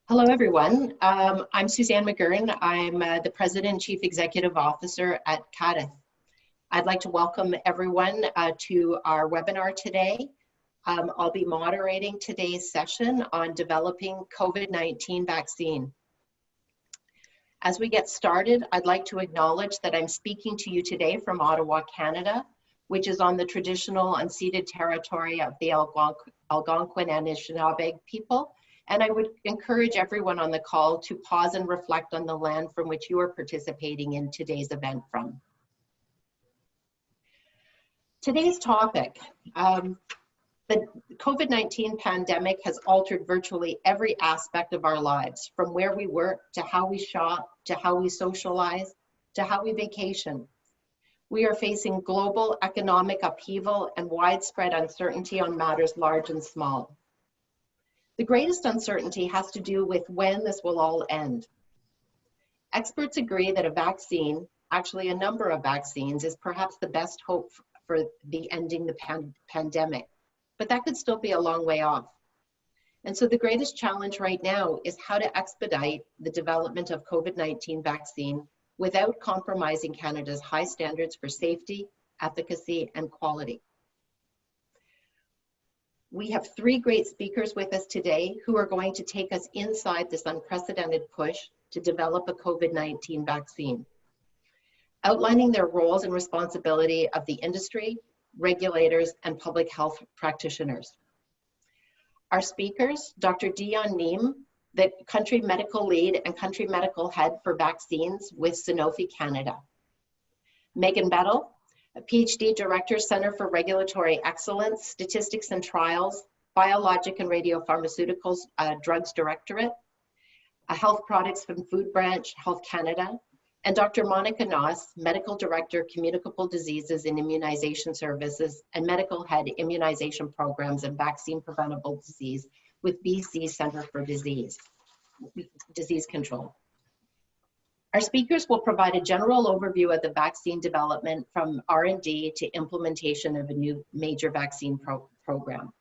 Hello, everyone. I'm Suzanne McGurn. I'm the President and Chief Executive Officer at CADITH. I'd like to welcome everyone to our webinar today. I'll be moderating today's session on developing COVID-19 vaccine. As we get started, I'd like to acknowledge that I'm speaking to you today from Ottawa, Canada, which is on the traditional unceded territory of the Algonquin and Anishinaabe people. And I would encourage everyone on the call to pause and reflect on the land from which you are participating in today's event from. Today's topic, the COVID-19 pandemic has altered virtually every aspect of our lives, from where we work, to how we shop, to how we socialize, to how we vacation. We are facing global economic upheaval and widespread uncertainty on matters large and small. The greatest uncertainty has to do with when this will all end. Experts agree that a vaccine, actually a number of vaccines, is perhaps the best hope for the ending the pandemic, but that could still be a long way off. And so the greatest challenge right now is how to expedite the development of COVID-19 vaccine without compromising Canada's high standards for safety, efficacy, and quality. We have three great speakers with us today who are going to take us inside this unprecedented push to develop a COVID-19 vaccine, outlining their roles and responsibility of the industry, regulators, and public health practitioners. Our speakers, Dr. Dion Neem, the Country Medical Lead and Country Medical Head for Vaccines with Sanofi Canada. Megan Bettel, a PhD Director, Center for Regulatory Excellence, Statistics and Trials, Biologic and Radiopharmaceuticals Drugs Directorate, a Health Products and Food Branch, Health Canada, and Dr. Monica Noss, Medical Director, Communicable Diseases and Immunization Services, and Medical Head, Immunization Programs and Vaccine Preventable Disease with BC Centre for Disease Control. Our speakers will provide a general overview of the vaccine development from R&D to implementation of a new major vaccine program.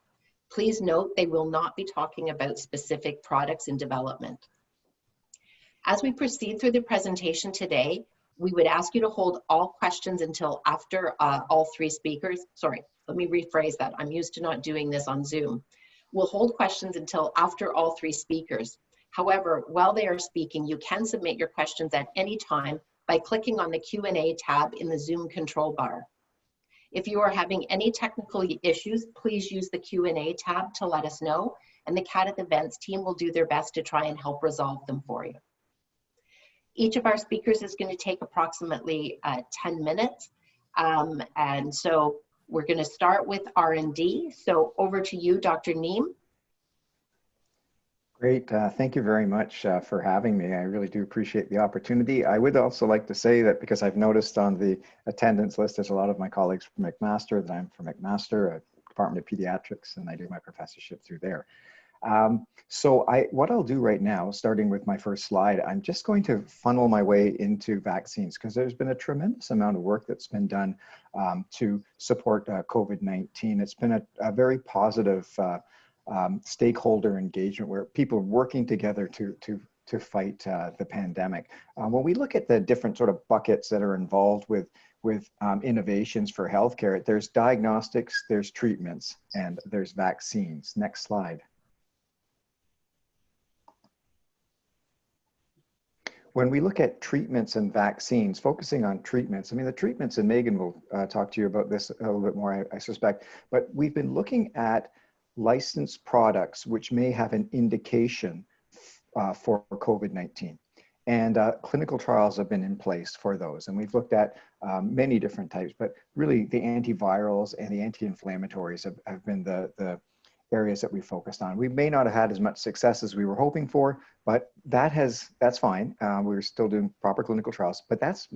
Please note they will not be talking about specific products in development. As we proceed through the presentation today, we would ask you to hold all questions until after all three speakers. Sorry, let me rephrase that. I'm used to not doing this on Zoom. We'll hold questions until after all three speakers. However, while they are speaking, you can submit your questions at any time by clicking on the Q&A tab in the Zoom control bar. If you are having any technical issues, please use the Q&A tab to let us know, and the CADITH events team will do their best to try and help resolve them for you. Each of our speakers is going to take approximately 10 minutes, and so we're going to start with R&D. So over to you, Dr. Neem. Great. Thank you very much for having me. I really do appreciate the opportunity. I would also like to say that because I've noticed on the attendance list, there's a lot of my colleagues from McMaster, that I'm from McMaster, Department of Pediatrics, and I do my professorship through there. What I'll do right now, starting with my first slide, I'm just going to funnel my way into vaccines because there's been a tremendous amount of work that's been done to support COVID-19. It's been a very positive stakeholder engagement where people are working together to fight the pandemic. When we look at the different sort of buckets that are involved with innovations for healthcare, there's diagnostics, there's treatments, and there's vaccines. Next slide. When we look at treatments and vaccines, focusing on treatments, I mean, the treatments, and Megan will talk to you about this a little bit more, I suspect, but we've been looking at licensed products which may have an indication for COVID-19. And clinical trials have been in place for those. And we've looked at many different types, but really the antivirals and the anti-inflammatories have been the areas that we focused on. We may not have had as much success as we were hoping for, but that's fine. We're still doing proper clinical trials, but that's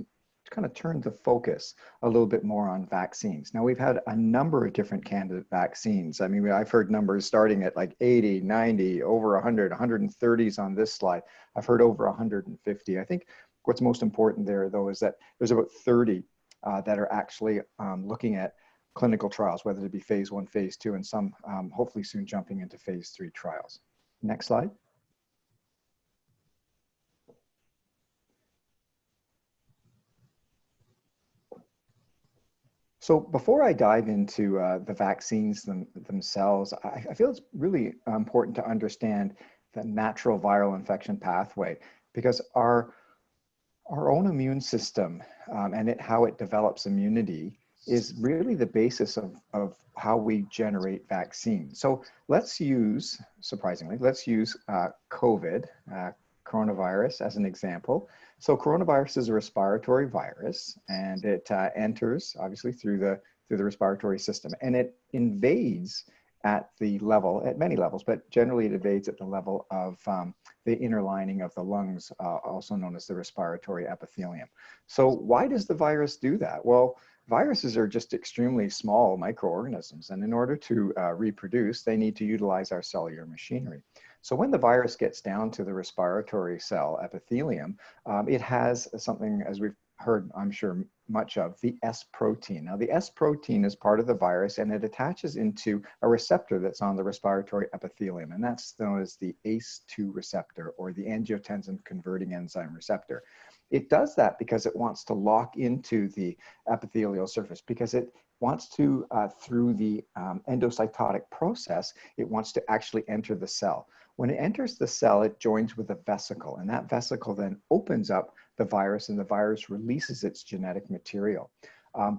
kind of turned the focus a little bit more on vaccines. Now we've had a number of different candidate vaccines. I mean, I've heard numbers starting at like 80, 90, over 100, 130s on this slide. I've heard over 150. I think what's most important there though is that there's about 30 that are actually looking at clinical trials, whether it be phase 1, phase 2, and some hopefully soon jumping into phase 3 trials. Next slide. So before I dive into the vaccines themselves, I feel it's really important to understand the natural viral infection pathway, because our own immune system and how it develops immunity is really the basis of how we generate vaccines. So let's use, surprisingly, let's use COVID, coronavirus as an example. So coronavirus is a respiratory virus, and it enters obviously through the respiratory system, and it invades at the level, at many levels, but generally it invades at the level of the inner lining of the lungs, also known as the respiratory epithelium. So why does the virus do that? Well, viruses are just extremely small microorganisms, and in order to reproduce, they need to utilize our cellular machinery. So when the virus gets down to the respiratory cell epithelium, it has something, as we've heard, I'm sure, much of, the S protein. Now, the S protein is part of the virus, and it attaches into a receptor that's on the respiratory epithelium, and that's known as the ACE2 receptor, or the angiotensin converting enzyme receptor. It does that because it wants to lock into the epithelial surface, because it wants to, through the endocytotic process, it wants to actually enter the cell. When it enters the cell, it joins with a vesicle, and that vesicle then opens up the virus, and the virus releases its genetic material.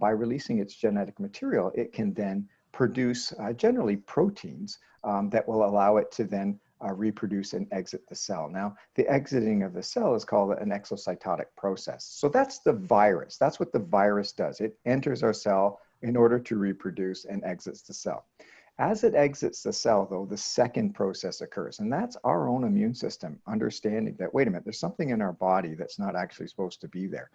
By releasing its genetic material, it can then produce generally proteins that will allow it to then reproduce and exit the cell. Now, the exiting of the cell is called an exocytotic process. So that's the virus. That's what the virus does. It enters our cell in order to reproduce and exits the cell. As it exits the cell, though, the second process occurs, and that's our own immune system understanding that, wait a minute, there's something in our body that's not actually supposed to be there.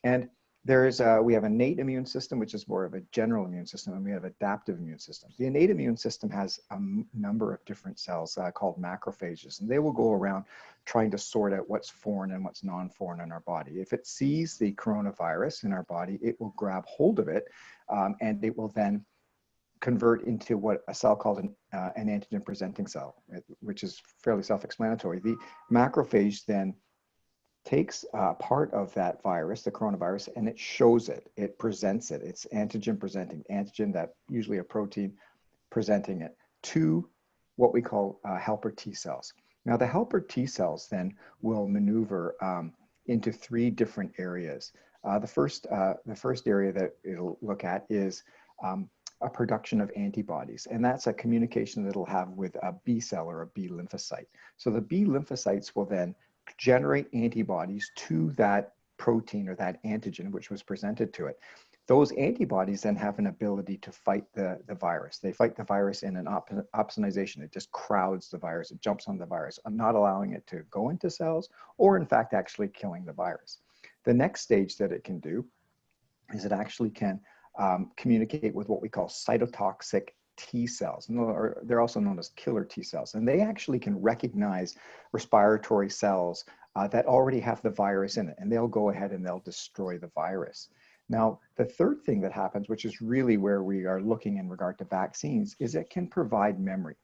And we have an innate immune system, which is more of a general immune system, and we have adaptive immune systems. The innate immune system has a number of different cells called macrophages, and they will go around trying to sort out what's foreign and what's non-foreign in our body. If it sees the coronavirus in our body, it will grab hold of it, and it will then convert into what a cell called an antigen presenting cell, which is fairly self-explanatory. The macrophage then takes part of that virus, the coronavirus, and it shows it, it presents it. It's antigen presenting, antigen, that usually a protein, presenting it to what we call helper T cells. Now the helper T cells then will maneuver into 3 different areas. The first area that it'll look at is a production of antibodies, and that's a communication that it'll have with a B cell or a B lymphocyte. So the B lymphocytes will then generate antibodies to that protein or that antigen which was presented to it. Those antibodies then have an ability to fight the virus. They fight the virus in an opsonization. It just crowds the virus. It jumps on the virus, not allowing it to go into cells, or in fact actually killing the virus. The next stage that it can do is it actually can communicate with what we call cytotoxic T cells. Or they're also known as killer T cells. And they actually can recognize respiratory cells that already have the virus in it. And they'll go ahead and they'll destroy the virus. Now, the third thing that happens, which is really where we are looking in regard to vaccines, is it can provide memory.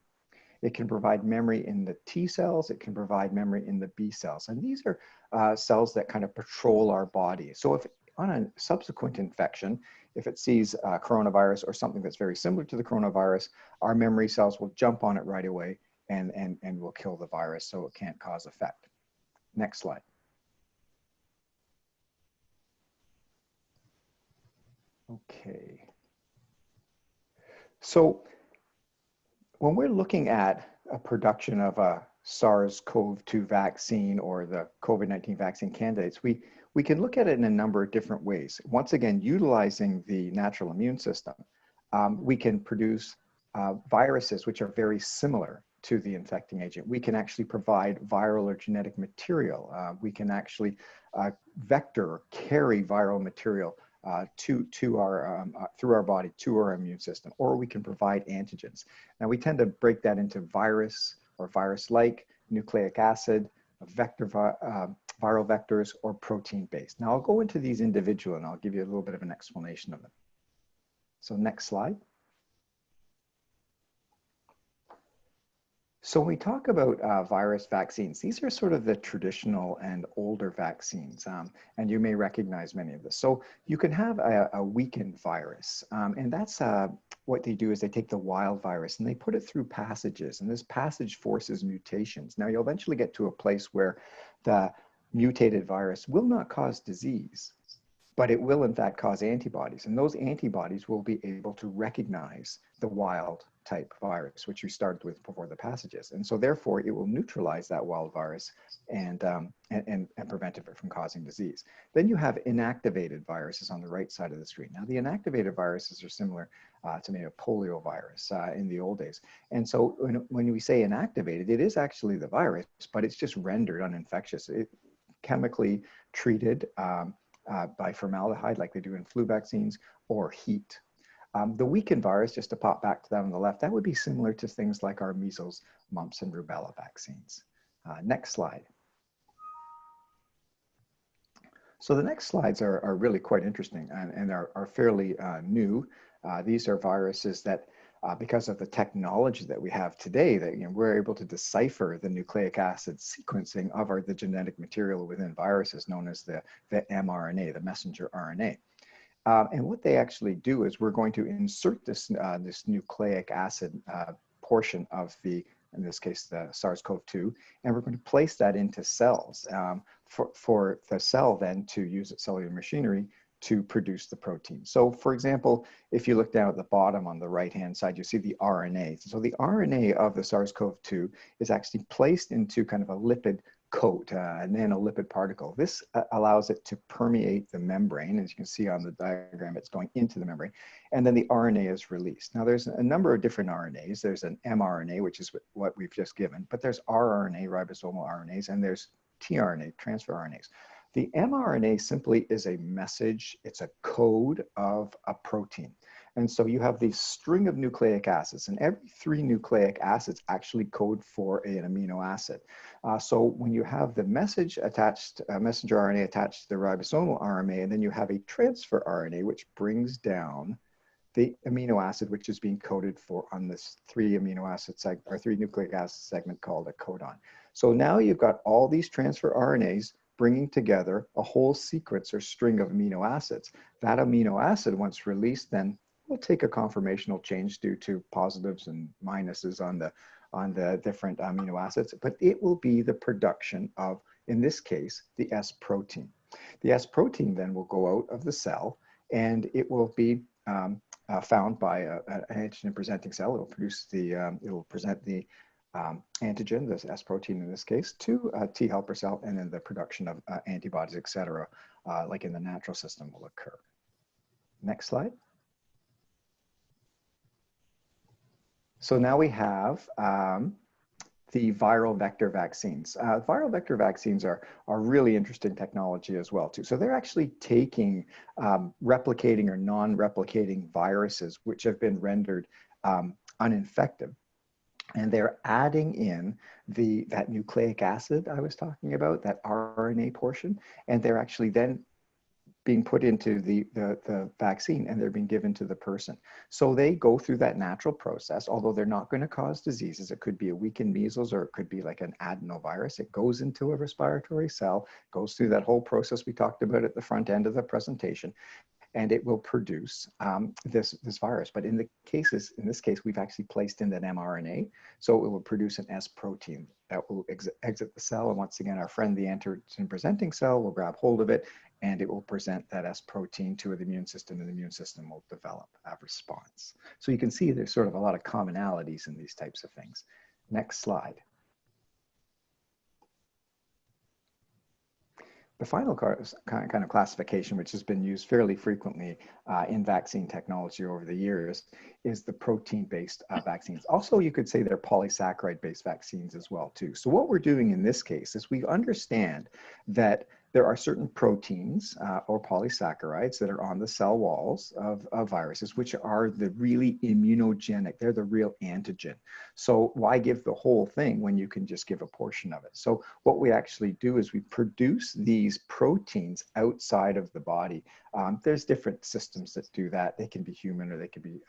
It can provide memory in the T cells. It can provide memory in the B cells. And these are cells that kind of patrol our body. So if on a subsequent infection, if it sees coronavirus or something that's very similar to the coronavirus, our memory cells will jump on it right away and will kill the virus, so it can't cause effect. Next slide. Okay. So when we're looking at a production of a SARS-CoV-2 vaccine or the COVID-19 vaccine candidates, we can look at it in a number of different ways. Once again, utilizing the natural immune system, we can produce viruses which are very similar to the infecting agent. We can actually provide viral or genetic material. We can actually vector or carry viral material through our body to our immune system, or we can provide antigens. Now we tend to break that into virus or virus-like, nucleic acid, viral vectors, or protein-based. Now I'll go into these individually and I'll give you a little bit of an explanation of them. So next slide. So when we talk about virus vaccines, these are sort of the traditional and older vaccines, and you may recognize many of this. So you can have a weakened virus, and that's what they do is they take the wild virus and they put it through passages, and this passage forces mutations. Now you'll eventually get to a place where the mutated virus will not cause disease, but it will in fact cause antibodies, and those antibodies will be able to recognize the wild type virus, which we started with before the passages. And so therefore it will neutralize that wild virus and prevent it from causing disease. Then you have inactivated viruses on the right side of the screen. Now the inactivated viruses are similar to maybe a polio virus in the old days. And so when we say inactivated, it is actually the virus, but it's just rendered uninfectious. It chemically treated by formaldehyde like they do in flu vaccines, or heat. The weakened virus, just to pop back to that on the left, that would be similar to things like our measles, mumps, and rubella vaccines. Next slide. So the next slides are really quite interesting and are fairly new. These are viruses that, because of the technology that we have today, that we're able to decipher the nucleic acid sequencing of the genetic material within viruses, known as the mRNA, the messenger RNA. And what they actually do is we're going to insert this nucleic acid portion of in this case, the SARS-CoV-2, and we're going to place that into cells for the cell then to use its cellular machinery to produce the protein. So for example, if you look down at the bottom on the right-hand side, you see the RNA. So the RNA of the SARS-CoV-2 is actually placed into kind of a lipid coat, a nanolipid particle. This allows it to permeate the membrane. As you can see on the diagram, it's going into the membrane, and then the RNA is released. Now there's a number of different RNAs. There's an mRNA, which is what we've just given, but there's rRNA, ribosomal RNAs, and there's tRNA, transfer RNAs. The mRNA simply is a message, it's a code of a protein. And so you have this string of nucleic acids, and every 3 nucleic acids actually code for an amino acid. So when you have the message attached, messenger RNA attached to the ribosomal RNA, and then you have a transfer RNA, which brings down the amino acid, which is being coded for on this 3 amino acid or 3 nucleic acid segment called a codon. So now you've got all these transfer RNAs bringing together a whole sequence or string of amino acids. That amino acid, once released, then will take a conformational change due to positives and minuses on the different amino acids, but it will be the production of, in this case, the S protein. The S protein then will go out of the cell, and it will be found by an antigen presenting cell. It will produce it will present the antigen, this S protein in this case, to a T helper cell, and then the production of antibodies, etc., like in the natural system, will occur. Next slide. So now we have the viral vector vaccines. Viral vector vaccines are really interesting technology as well too. So they're actually taking replicating or non-replicating viruses which have been rendered uninfected, and they're adding in that nucleic acid I was talking about, that RNA portion, and they're actually then being put into the vaccine, and they're being given to the person. So they go through that natural process, although they're not going to cause diseases. It could be a weakened measles, or it could be like an adenovirus. It goes into a respiratory cell, goes through that whole process we talked about at the front end of the presentation, and it will produce this virus. But in this case, we've actually placed in an mRNA, so it will produce an S protein that will exit the cell. And once again, our friend, the antigen presenting cell, will grab hold of it, and it will present that S protein to the immune system, and the immune system will develop a response. So you can see there's sort of a lot of commonalities in these types of things. Next slide. The final kind of classification, which has been used fairly frequently in vaccine technology over the years, is the protein-based vaccines. Also, you could say they're polysaccharide-based vaccines as well, too. So what we're doing in this case is we understand that there are certain proteins or polysaccharides that are on the cell walls of viruses, which are the really immunogenic. They're the real antigen. So why give the whole thing when you can just give a portion of it? So what we actually do is we produce these proteins outside of the body. There's different systems that do that. They can be human or they can be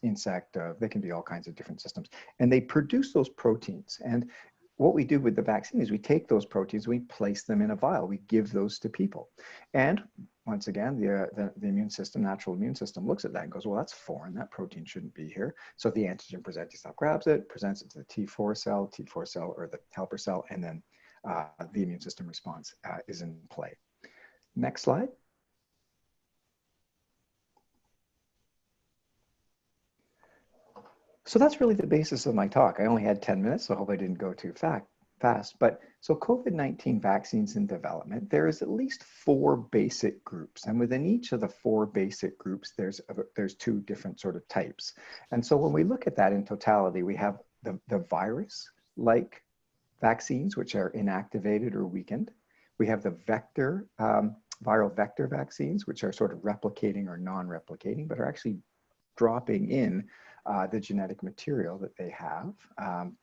insect. They can be all kinds of different systems. And they produce those proteins. And what we do with the vaccine is we take those proteins, we place them in a vial, we give those to people. And once again, the immune system, natural immune system looks at that and goes, well, that's foreign, that protein shouldn't be here. So the antigen presenting cell grabs it, presents it to the T4 cell or the helper cell, and then the immune system response is in play. Next slide. So that's really the basis of my talk. I only had 10 minutes, so I hope I didn't go too fast. But so COVID-19 vaccines in development, there is at least 4 basic groups. And within each of the 4 basic groups, there's 2 different sort of types. And so when we look at that in totality, we have the virus-like vaccines, which are inactivated or weakened. We have the viral vector vaccines, which are sort of replicating or non-replicating, but are actually dropping in the genetic material that they have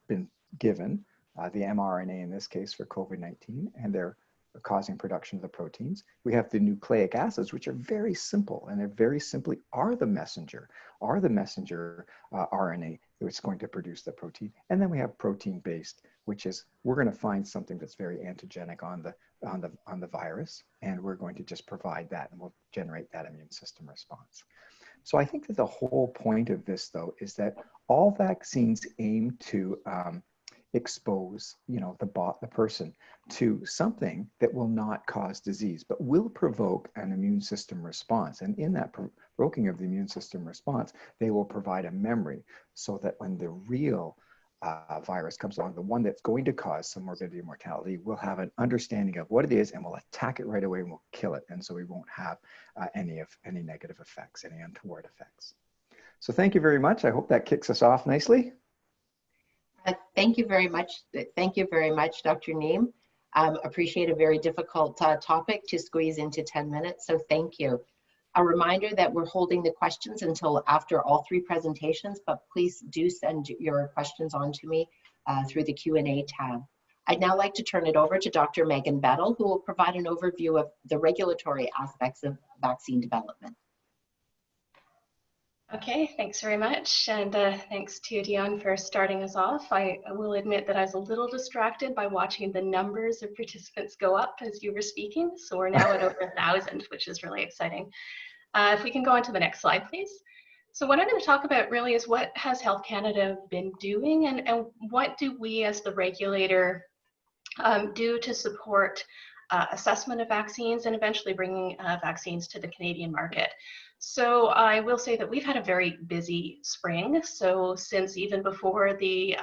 been given, the mRNA in this case for COVID-19, and they're causing production of the proteins. We have the nucleic acids, which are very simple, and they very simply are the messenger RNA that's going to produce the protein. And then we have protein-based, which is we're going to find something that's very antigenic on the virus, and we're going to just provide that, and we'll generate that immune system response. So I think that the whole point of this, though, is that all vaccines aim to expose, the person to something that will not cause disease, but will provoke an immune system response. And in that provoking of the immune system response, they will provide a memory so that when the real virus comes along, the one that's going to cause some morbidity and mortality, we'll have an understanding of what it is and we'll attack it right away and we'll kill it. And so we won't have any negative effects, any untoward effects. So thank you very much. I hope that kicks us off nicely. Thank you very much. Thank you very much, Dr. Neem. Appreciate a very difficult topic to squeeze into 10 minutes, so thank you. A reminder that we're holding the questions until after all 3 presentations, but please do send your questions on to me through the Q&A tab. I'd now like to turn it over to Dr. Megan Bettel, who will provide an overview of the regulatory aspects of vaccine development. Okay, thanks very much. And thanks to Dion for starting us off. I will admit that I was a little distracted by watching the numbers of participants go up as you were speaking. So we're now at over 1,000, which is really exciting. If we can go on to the next slide, please. So what I'm going to talk about really is what has Health Canada been doing and what do we as the regulator do to support assessment of vaccines and eventually bringing vaccines to the Canadian market. So I will say that we've had a very busy spring. So since even before the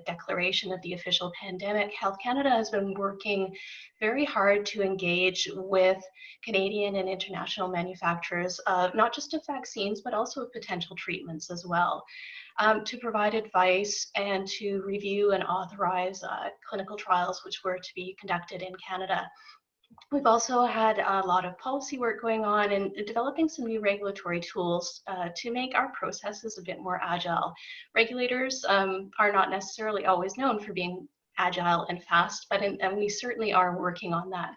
declaration of the official pandemic, Health Canada has been working very hard to engage with Canadian and international manufacturers, not just of vaccines, but also of potential treatments as well, to provide advice and to review and authorize clinical trials which were to be conducted in Canada. We've also had a lot of policy work going on and developing some new regulatory tools to make our processes a bit more agile. Regulators are not necessarily always known for being agile and fast, but and we certainly are working on that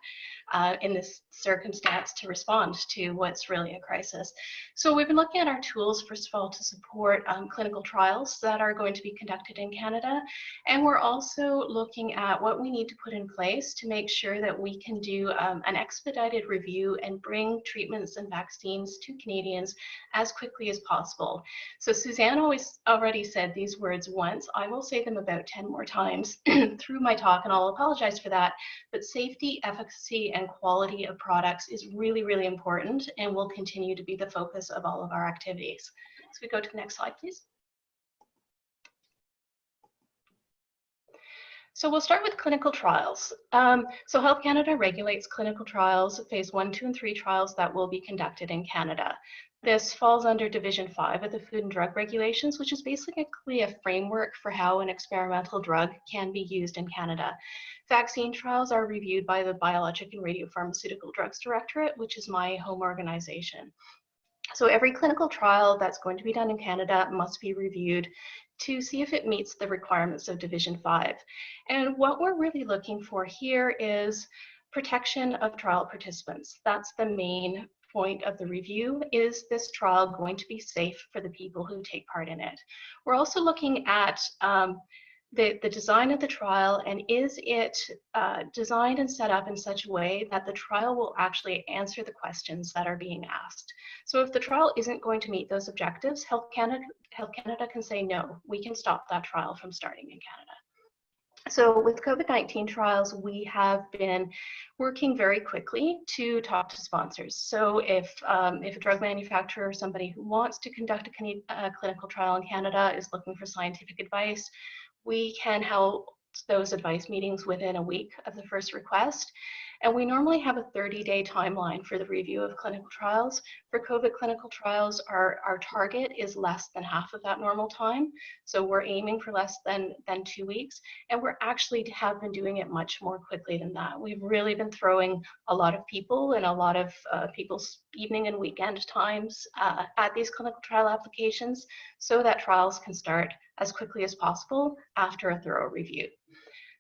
in this circumstance to respond to what's really a crisis. So we've been looking at our tools, first of all, to support clinical trials that are going to be conducted in Canada. And we're also looking at what we need to put in place to make sure that we can do an expedited review and bring treatments and vaccines to Canadians as quickly as possible. So Suzanne already said these words once. I will say them about 10 more times through my talk, and I'll apologize for that. But safety, efficacy, and quality of products is really, really important and will continue to be the focus of all of our activities. So we go to the next slide, please. So we'll start with clinical trials. So Health Canada regulates clinical trials, phase 1, 2, and 3 trials that will be conducted in Canada. This falls under Division 5 of the Food and Drug Regulations, which is basically a framework for how an experimental drug can be used in Canada. Vaccine trials are reviewed by the Biologic and Radiopharmaceutical Drugs Directorate, which is my home organization. So every clinical trial that's going to be done in Canada must be reviewed to see if it meets the requirements of Division 5. And what we're really looking for here is protection of trial participants. That's the main point of the review. Is this trial going to be safe for the people who take part in it? We're also looking at the design of the trial, and is it designed and set up in such a way that the trial will actually answer the questions that are being asked. So if the trial isn't going to meet those objectives, Health Canada can say, no, we can stop that trial from starting in Canada. So with COVID-19 trials, we have been working very quickly to talk to sponsors. So if a drug manufacturer or somebody who wants to conduct a clinical trial in Canada is looking for scientific advice, we can help those advice meetings within a week of the first request. And we normally have a 30-day timeline for the review of clinical trials. For COVID clinical trials, our target is less than half of that normal time. So we're aiming for less than 2 weeks. And we're actually have been doing it much more quickly than that. We've really been throwing a lot of people and a lot of people's evening and weekend times at these clinical trial applications so that trials can start as quickly as possible after a thorough review.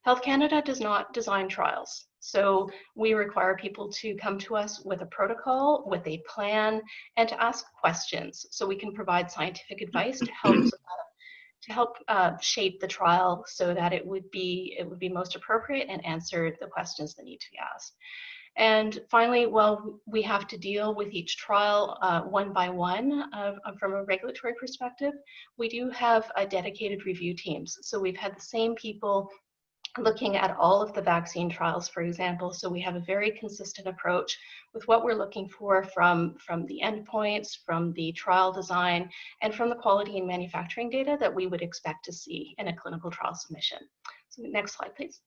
Health Canada does not design trials. So we require people to come to us with a protocol, with a plan, and to ask questions so we can provide scientific advice to help shape the trial so that it would be most appropriate and answer the questions that need to be asked. And finally, well, we have to deal with each trial one by one from a regulatory perspective. We do have dedicated review teams. So we've had the same people looking at all of the vaccine trials, for example. So we have a very consistent approach with what we're looking for from the endpoints, from the trial design, and from the quality and manufacturing data that we would expect to see in a clinical trial submission. So next slide, please.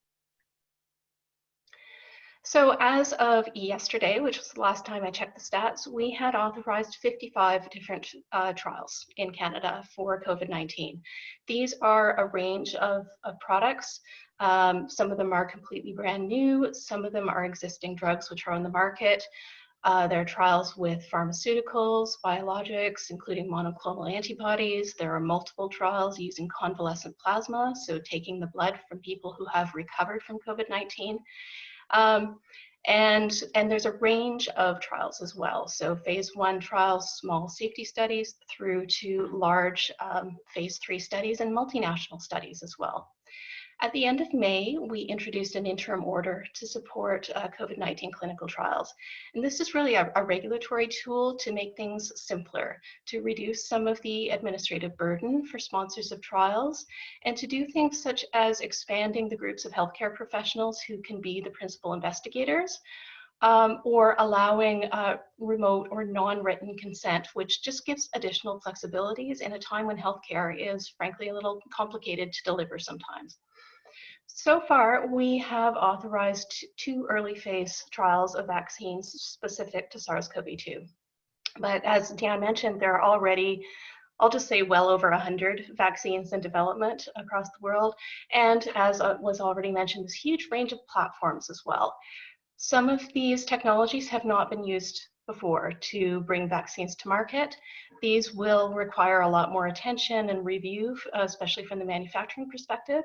So as of yesterday, which was the last time I checked the stats, we had authorized 55 different trials in Canada for COVID-19. These are a range of products. Some of them are completely brand new. Some of them are existing drugs which are on the market. There are trials with pharmaceuticals, biologics, including monoclonal antibodies. There are multiple trials using convalescent plasma, so taking the blood from people who have recovered from COVID-19. And there's a range of trials as well. So phase 1 trials, small safety studies, through to large phase 3 studies and multinational studies as well. At the end of May, we introduced an interim order to support COVID-19 clinical trials. And this is really a regulatory tool to make things simpler, to reduce some of the administrative burden for sponsors of trials, and to do things such as expanding the groups of healthcare professionals who can be the principal investigators, or allowing remote or non-written consent, which just gives additional flexibilities in a time when healthcare is frankly a little complicated to deliver sometimes. So far, we have authorized 2 early phase trials of vaccines specific to SARS-CoV-2. But as Dan mentioned, there are already, I'll just say, well over 100 vaccines in development across the world. And as was already mentioned, this huge range of platforms as well. Some of these technologies have not been used before to bring vaccines to market. These will require a lot more attention and review, especially from the manufacturing perspective.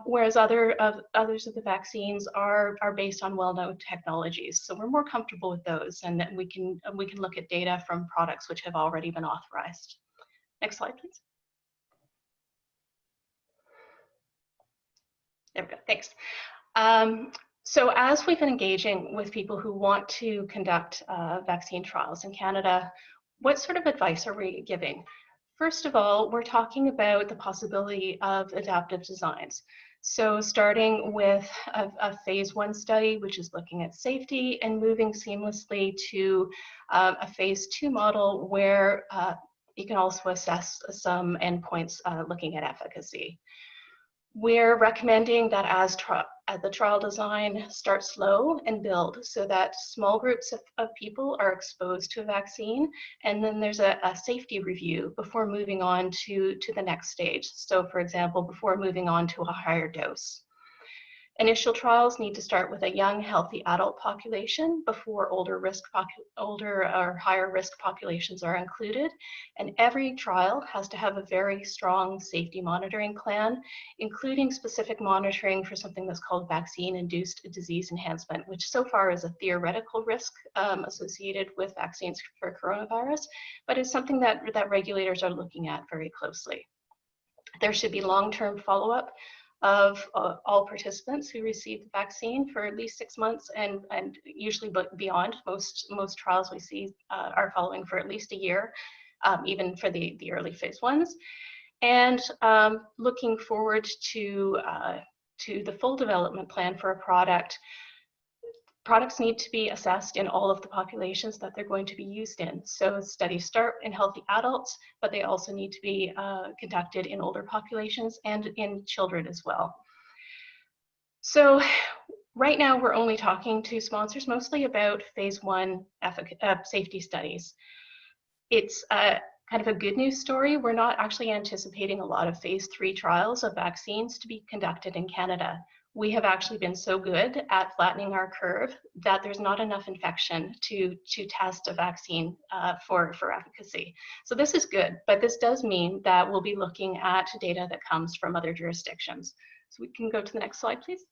Whereas others of the vaccines are based on well-known technologies. So we're more comfortable with those, and we can look at data from products which have already been authorized. Next slide, please. There we go, thanks. So as we've been engaging with people who want to conduct vaccine trials in Canada, what sort of advice are we giving? First of all, we're talking about the possibility of adaptive designs. So starting with a phase 1 study, which is looking at safety, and moving seamlessly to a phase 2 model where you can also assess some endpoints looking at efficacy. We're recommending that as the trial design, start slow and build so that small groups of people are exposed to a vaccine, and then there's a safety review before moving on to the next stage. So for example, before moving on to a higher dose. Initial trials need to start with a young, healthy adult population before older or higher risk populations are included. And every trial has to have a very strong safety monitoring plan, including specific monitoring for something that's called vaccine-induced disease enhancement, which so far is a theoretical risk associated with vaccines for coronavirus, but is something that regulators are looking at very closely. There should be long-term follow-up of all participants who receive the vaccine for at least 6 months and usually beyond. Most trials we see are following for at least a year, even for the early phase ones. And looking forward to the full development plan for a product. Products need to be assessed in all of the populations that they're going to be used in. So studies start in healthy adults, but they also need to be conducted in older populations and in children as well. So right now we're only talking to sponsors mostly about phase 1 safety studies. It's kind of a good news story. We're not actually anticipating a lot of phase 3 trials of vaccines to be conducted in Canada. We have actually been so good at flattening our curve that there's not enough infection to test a vaccine for efficacy. So this is good, but this does mean that we'll be looking at data that comes from other jurisdictions. So we can go to the next slide, please.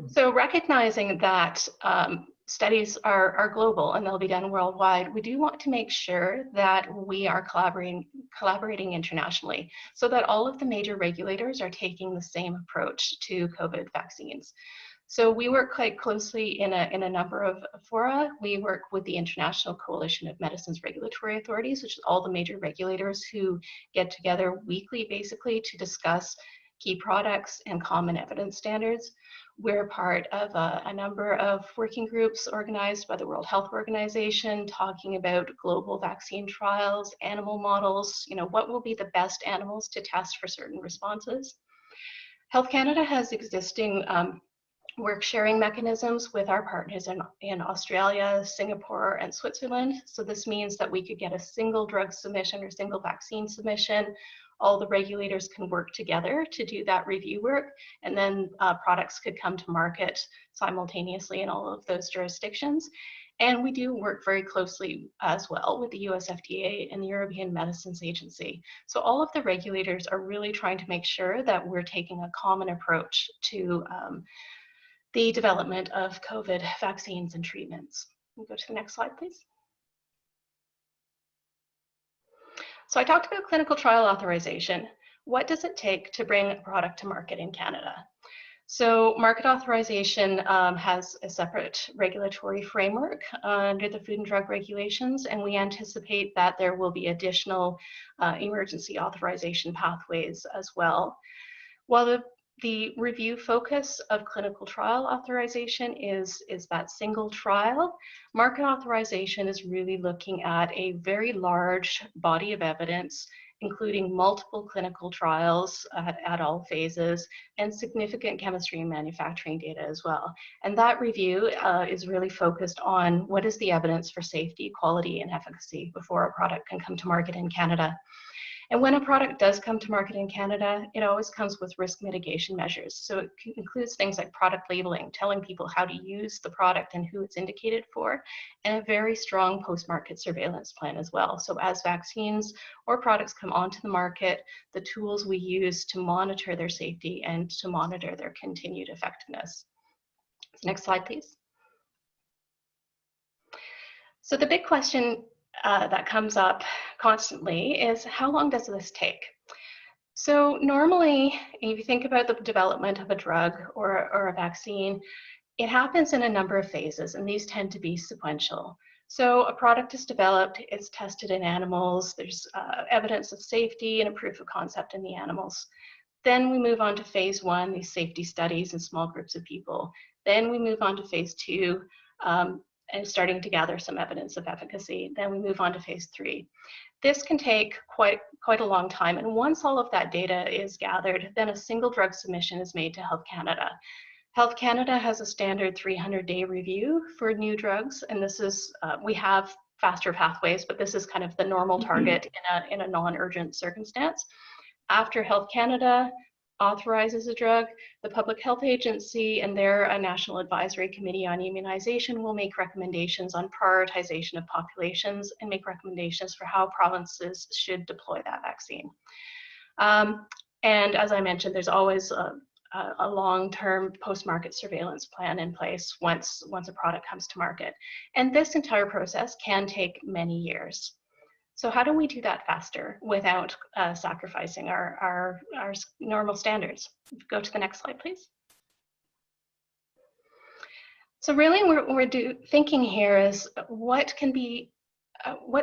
So recognizing that studies are global and they'll be done worldwide, we do want to make sure that we are collaborating internationally so that all of the major regulators are taking the same approach to COVID vaccines. So we work quite closely in a number of fora. We work with the International Coalition of Medicines Regulatory Authorities, which is all the major regulators who get together weekly basically to discuss key products and common evidence standards. We're part of a number of working groups organized by the World Health Organization, talking about global vaccine trials, animal models, what will be the best animals to test for certain responses. Health Canada has existing work sharing mechanisms with our partners in Australia, Singapore, and Switzerland. So this means that we could get a single drug submission or single vaccine submission. All the regulators can work together to do that review work, and then products could come to market simultaneously in all of those jurisdictions. And we do work very closely as well with the US FDA and the European Medicines Agency. So all of the regulators are really trying to make sure that we're taking a common approach to the development of COVID vaccines and treatments. We'll go to the next slide, please. So I talked about clinical trial authorization. What does it take to bring a product to market in Canada? So market authorization has a separate regulatory framework under the Food and Drug Regulations, and we anticipate that there will be additional emergency authorization pathways as well. While the review focus of clinical trial authorization is that single trial, market authorization is really looking at a very large body of evidence, including multiple clinical trials at all phases and significant chemistry and manufacturing data as well. And that review is really focused on what is the evidence for safety, quality, and efficacy before a product can come to market in Canada. And when a product does come to market in Canada, it always comes with risk mitigation measures. So it includes things like product labeling, telling people how to use the product and who it's indicated for, and a very strong post-market surveillance plan as well. So as vaccines or products come onto the market, the tools we use to monitor their safety and to monitor their continued effectiveness. Next slide, please. So the big question that comes up constantly is, how long does this take? So normally, if you think about the development of a drug or a vaccine, it happens in a number of phases, and these tend to be sequential. So a product is developed, it's tested in animals, there's evidence of safety and a proof of concept in the animals. Then we move on to phase 1, these safety studies in small groups of people. Then we move on to phase 2, and starting to gather some evidence of efficacy. Then we move on to phase 3. This can take quite a long time. And once all of that data is gathered, then a single drug submission is made to Health Canada. Health Canada has a standard 300-day review for new drugs. And this is, we have faster pathways, but this is kind of the normal target in a non-urgent circumstance. After Health Canada authorizes a drug, the Public Health Agency and their National Advisory Committee on Immunization will make recommendations on prioritization of populations and make recommendations for how provinces should deploy that vaccine. And as I mentioned, there's always a long-term post-market surveillance plan in place once a product comes to market. And this entire process can take many years. So how do we do that faster without sacrificing our normal standards? Go to the next slide, please. So really we're thinking here is what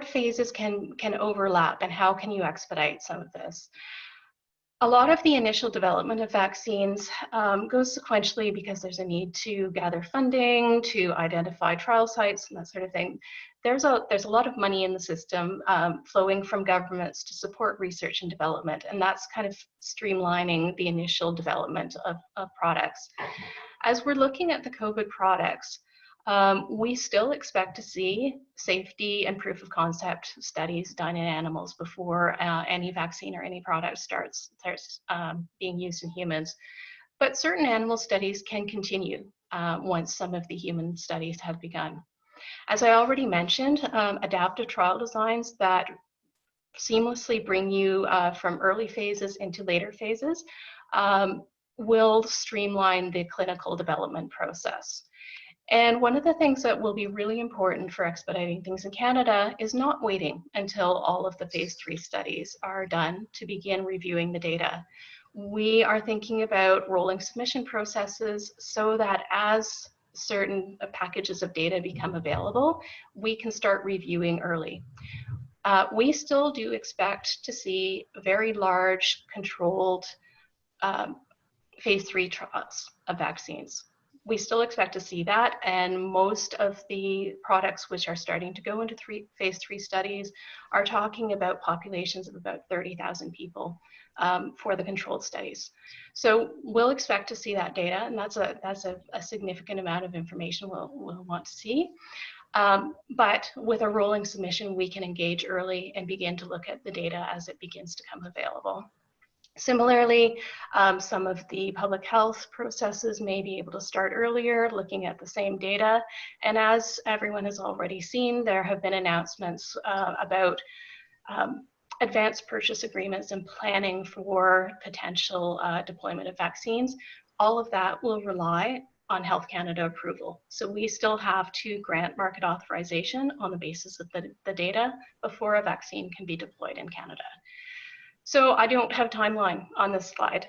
phases can overlap and how can you expedite some of this? A lot of the initial development of vaccines goes sequentially because there's a need to gather funding, to identify trial sites and that sort of thing. There's a lot of money in the system flowing from governments to support research and development, and that's kind of streamlining the initial development of products. As we're looking at the COVID products, we still expect to see safety and proof of concept studies done in animals before any vaccine or any product starts being used in humans. But certain animal studies can continue once some of the human studies have begun. As I already mentioned, adaptive trial designs that seamlessly bring you from early phases into later phases will streamline the clinical development process. And one of the things that will be really important for expediting things in Canada is not waiting until all of the phase 3 studies are done to begin reviewing the data. We are thinking about rolling submission processes so that as certain packages of data become available, we can start reviewing early. We still do expect to see very large controlled phase 3 trials of vaccines. We still expect to see that, and most of the products which are starting to go into phase 3 studies are talking about populations of about 30,000 people for the controlled studies. So we'll expect to see that data, and that's a significant amount of information we'll want to see. But with a rolling submission, we can engage early and begin to look at the data as it begins to come available. Similarly, some of the public health processes may be able to start earlier, looking at the same data. And as everyone has already seen, there have been announcements about advanced purchase agreements and planning for potential deployment of vaccines. All of that will rely on Health Canada approval. So we still have to grant market authorization on the basis of the data before a vaccine can be deployed in Canada. So I don't have a timeline on this slide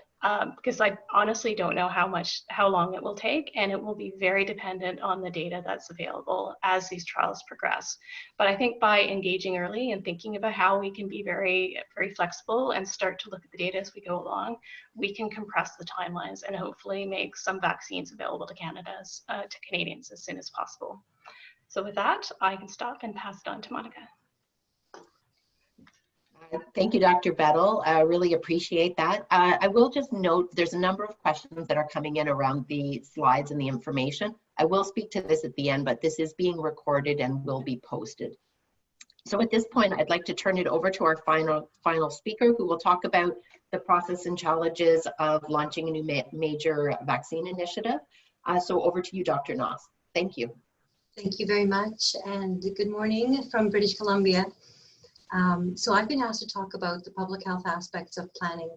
because I honestly don't know how long it will take, and it will be very dependent on the data that's available as these trials progress. But I think by engaging early and thinking about how we can be very, very flexible and start to look at the data as we go along, we can compress the timelines and hopefully make some vaccines available to Canadians as soon as possible. So with that, I can stop and pass it on to Monica. Thank you, Dr. Bettel. I really appreciate that. I will just note there's a number of questions that are coming in around the slides and the information. I will speak to this at the end, but this is being recorded and will be posted. So at this point, I'd like to turn it over to our final speaker, who will talk about the process and challenges of launching a new major vaccine initiative. So over to you, Dr. Noss. Thank you. Thank you very much, and good morning from British Columbia. So I've been asked to talk about the public health aspects of planning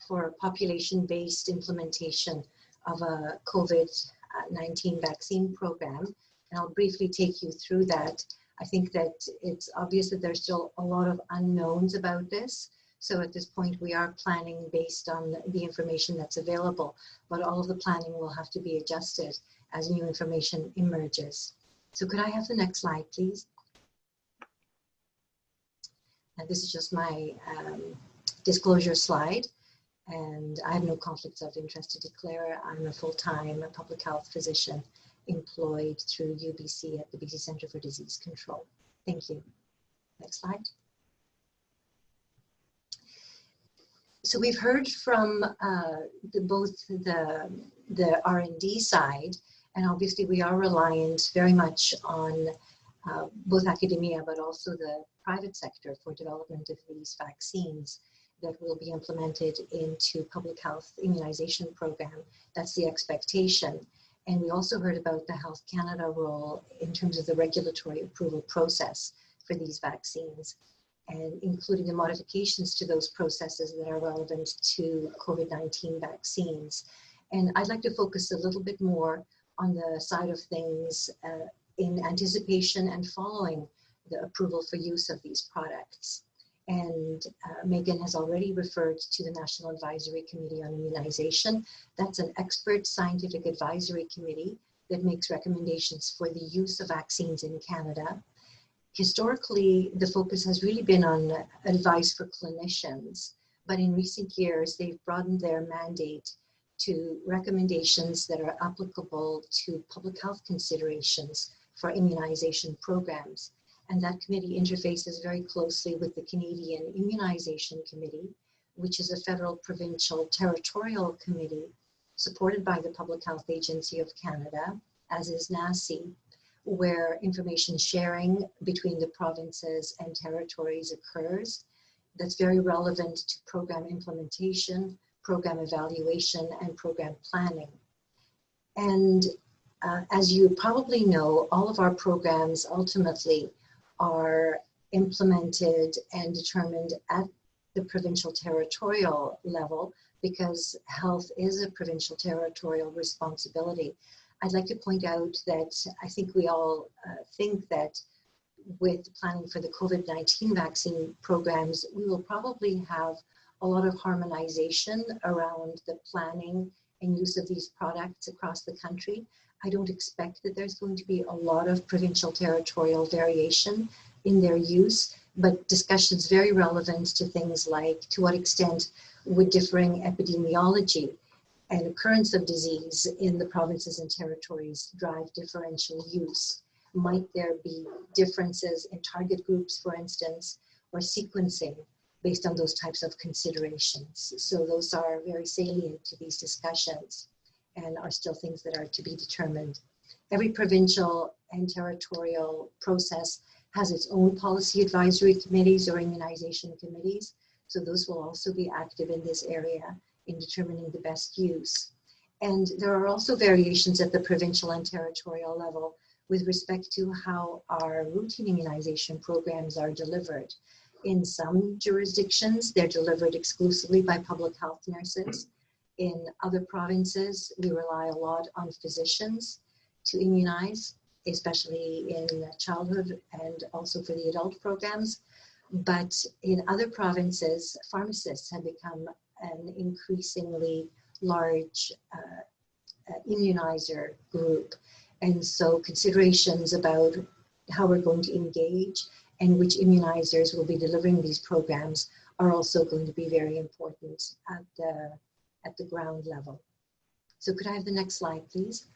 for population-based implementation of a COVID-19 vaccine program, and I'll briefly take you through that. I think that it's obvious that there's still a lot of unknowns about this. So at this point, we are planning based on the information that's available, but all of the planning will have to be adjusted as new information emerges. So could I have the next slide, please? This is just my disclosure slide, and I have no conflicts of interest to declare. I'm a full-time public health physician, employed through UBC at the BC Centre for Disease Control. Thank you. Next slide. So we've heard from both the R&D side, and obviously we are reliant very much on both academia, but also the private sector for development of these vaccines that will be implemented into public health immunization program. That's the expectation. And we also heard about the Health Canada role in terms of the regulatory approval process for these vaccines, and including the modifications to those processes that are relevant to COVID-19 vaccines. And I'd like to focus a little bit more on the side of things in anticipation and following the approval for use of these products. And Megan has already referred to the National Advisory Committee on Immunization. That's an expert scientific advisory committee that makes recommendations for the use of vaccines in Canada. Historically, the focus has really been on advice for clinicians, but in recent years, they've broadened their mandate to recommendations that are applicable to public health considerations for immunization programs. And that committee interfaces very closely with the Canadian Immunization Committee, which is a federal, provincial, territorial committee supported by the Public Health Agency of Canada, as is NACI, where information sharing between the provinces and territories occurs. That's very relevant to program implementation, program evaluation, and program planning. And as you probably know, all of our programs ultimately are implemented and determined at the provincial territorial level, because health is a provincial territorial responsibility. I'd like to point out that I think we all think that with planning for the COVID-19 vaccine programs, we will probably have a lot of harmonization around the planning and use of these products across the country. I don't expect that there's going to be a lot of provincial territorial variation in their use, but discussions very relevant to things like to what extent would differing epidemiology and occurrence of disease in the provinces and territories drive differential use. Might there be differences in target groups, for instance, or sequencing based on those types of considerations? So those are very salient to these discussions and are still things that are to be determined. Every provincial and territorial process has its own policy advisory committees or immunization committees. So those will also be active in this area in determining the best use. And there are also variations at the provincial and territorial level with respect to how our routine immunization programs are delivered. In some jurisdictions, they're delivered exclusively by public health nurses. In other provinces, we rely a lot on physicians to immunize, especially in childhood and also for the adult programs. But in other provinces, pharmacists have become an increasingly large immunizer group. And so considerations about how we're going to engage and which immunizers will be delivering these programs are also going to be very important at the ground level. So could I have the next slide, please?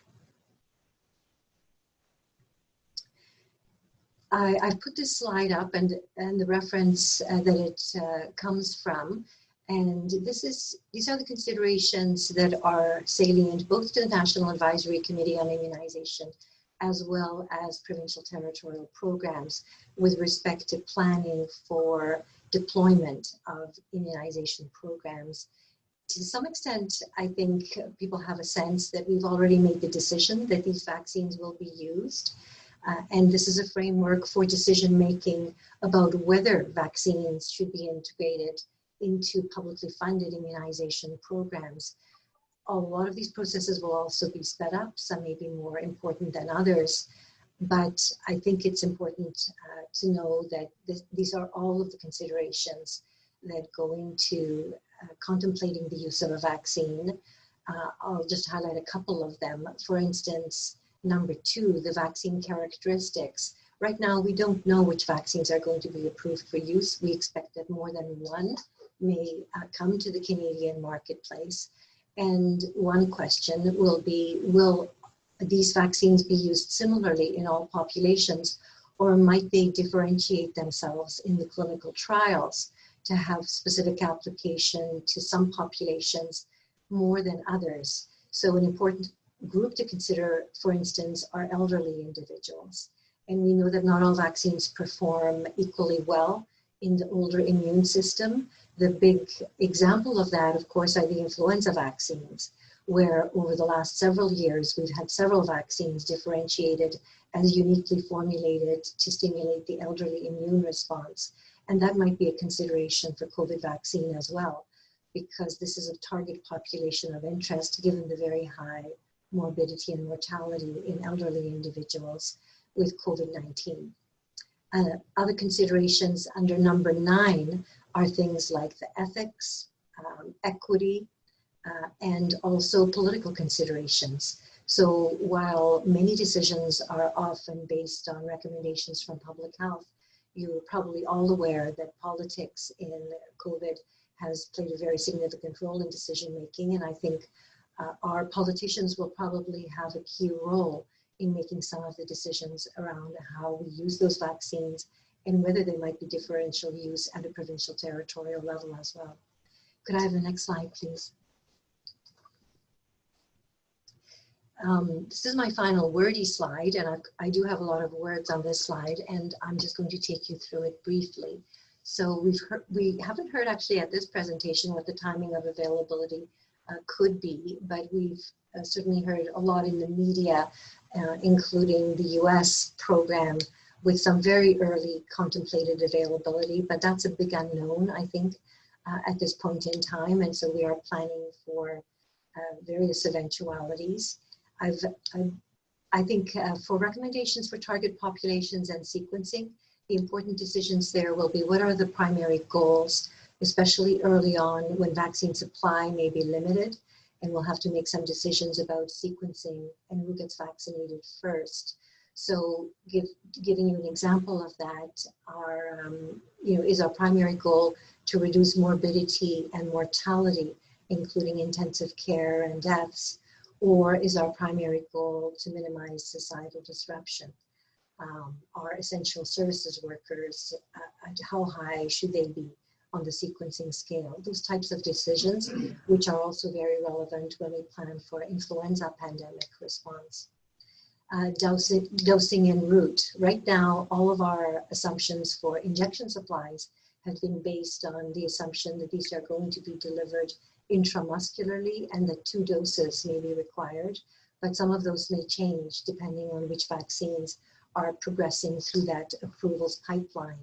I've put this slide up and the reference that it comes from. And these are the considerations that are salient both to the National Advisory Committee on Immunization as well as provincial territorial programs with respect to planning for deployment of immunization programs. To some extent, I think people have a sense that we've already made the decision that these vaccines will be used. And this is a framework for decision making about whether vaccines should be integrated into publicly funded immunization programs. A lot of these processes will also be sped up. Some may be more important than others, but I think it's important to know that these are all of the considerations that go into contemplating the use of a vaccine. I'll just highlight a couple of them. For instance, number 2, the vaccine characteristics. Right now, we don't know which vaccines are going to be approved for use. We expect that more than one may come to the Canadian marketplace. And one question will be, will these vaccines be used similarly in all populations, or might they differentiate themselves in the clinical trials to have specific application to some populations more than others? So an important group to consider, for instance, are elderly individuals. And we know that not all vaccines perform equally well in the older immune system. The big example of that, of course, are the influenza vaccines, where over the last several years, we've had several vaccines differentiated as uniquely formulated to stimulate the elderly immune response. And that might be a consideration for COVID vaccine as well, because this is a target population of interest given the very high morbidity and mortality in elderly individuals with COVID-19. Other considerations under number 9 are things like the ethics, equity, and also political considerations. So while many decisions are often based on recommendations from public health, you're probably all aware that politics in COVID has played a very significant role in decision making, and I think our politicians will probably have a key role in making some of the decisions around how we use those vaccines and whether they might be differential use at a provincial territorial level as well. Could I have the next slide, please? This is my final wordy slide, and I do have a lot of words on this slide, and I'm just going to take you through it briefly. So we haven't heard actually at this presentation what the timing of availability could be, but we've certainly heard a lot in the media, including the US program with some very early contemplated availability, but that's a big unknown, I think, at this point in time. And so we are planning for various eventualities. I think for recommendations for target populations and sequencing, the important decisions there will be what are the primary goals, especially early on when vaccine supply may be limited, and we'll have to make some decisions about sequencing and who gets vaccinated first. So giving you an example of that, is our primary goal to reduce morbidity and mortality, including intensive care and deaths, or is our primary goal to minimize societal disruption? Our essential services workers, how high should they be on the sequencing scale? Those types of decisions, which are also very relevant when we plan for influenza pandemic response. Dosing en route. Right now, all of our assumptions for injection supplies have been based on the assumption that these are going to be delivered intramuscularly and that 2 doses may be required, but some of those may change depending on which vaccines are progressing through that approvals pipeline.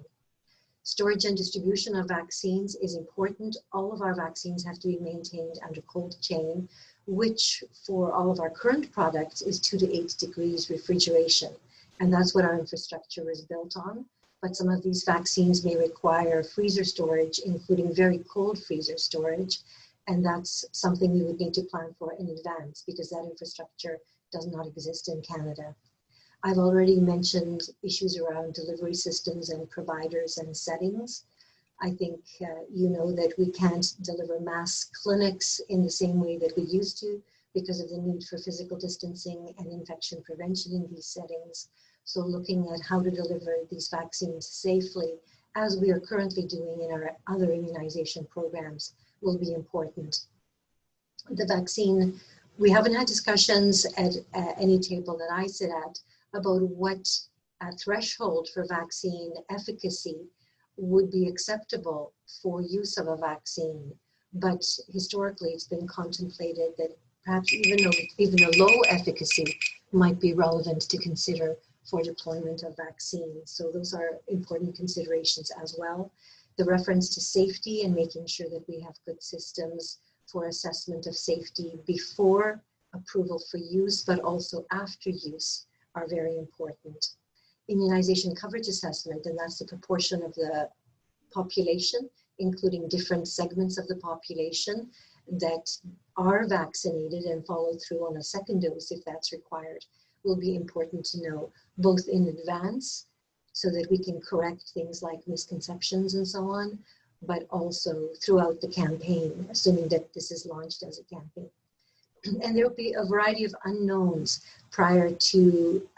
Storage and distribution of vaccines is important. All of our vaccines have to be maintained under cold chain, which for all of our current products is 2 to 8 degrees refrigeration. And that's what our infrastructure is built on. But some of these vaccines may require freezer storage, including very cold freezer storage. And that's something we would need to plan for in advance because that infrastructure does not exist in Canada. I've already mentioned issues around delivery systems and providers and settings. I think you know that we can't deliver mass clinics in the same way that we used to because of the need for physical distancing and infection prevention in these settings. So looking at how to deliver these vaccines safely, as we are currently doing in our other immunization programs, will be important. The vaccine, we haven't had discussions at any table that I sit at about what threshold for vaccine efficacy would be acceptable for use of a vaccine. But historically, it's been contemplated that perhaps even a low efficacy might be relevant to consider for deployment of vaccines. So those are important considerations as well. The reference to safety and making sure that we have good systems for assessment of safety before approval for use, but also after use are very important. Immunization coverage assessment, and that's the proportion of the population, including different segments of the population that are vaccinated and follow through on a second dose if that's required, will be important to know both in advance so that we can correct things like misconceptions and so on, but also throughout the campaign, assuming that this is launched as a campaign. And there will be a variety of unknowns prior to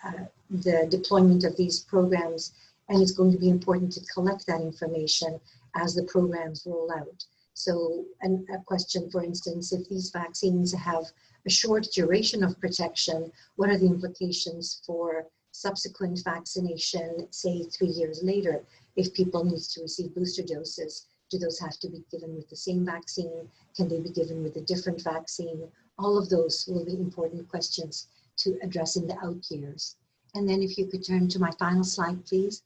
the deployment of these programs. And it's going to be important to collect that information as the programs roll out. So a question, for instance, if these vaccines have a short duration of protection, what are the implications for subsequent vaccination, say 3 years later, if people need to receive booster doses? Do those have to be given with the same vaccine? Can they be given with a different vaccine? All of those will be important questions to address in the out years. And then if you could turn to my final slide, please.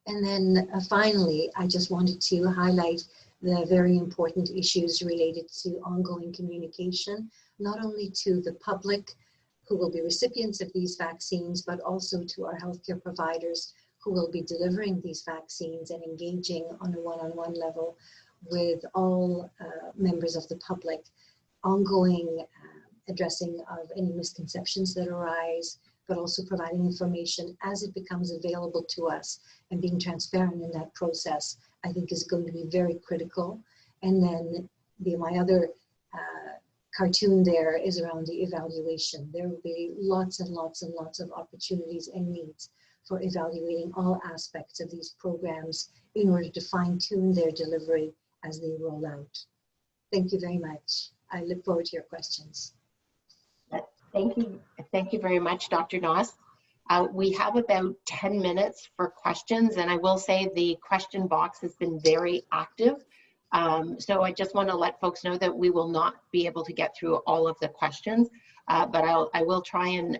And then finally, I just wanted to highlight the very important issues related to ongoing communication, not only to the public who will be recipients of these vaccines, but also to our healthcare providers who will be delivering these vaccines and engaging on a one-on-one level with all members of the public. Ongoing addressing of any misconceptions that arise, but also providing information as it becomes available to us, and being transparent in that process, I think is going to be very critical. And then my other cartoon there is around the evaluation. There will be lots and lots and lots of opportunities and needs for evaluating all aspects of these programs in order to fine-tune their delivery as they roll out. Thank you very much. I look forward to your questions. Thank you. Thank you very much, Dr. Noss. We have about 10 minutes for questions, and I will say the question box has been very active. So I just want to let folks know that we will not be able to get through all of the questions, but I will try and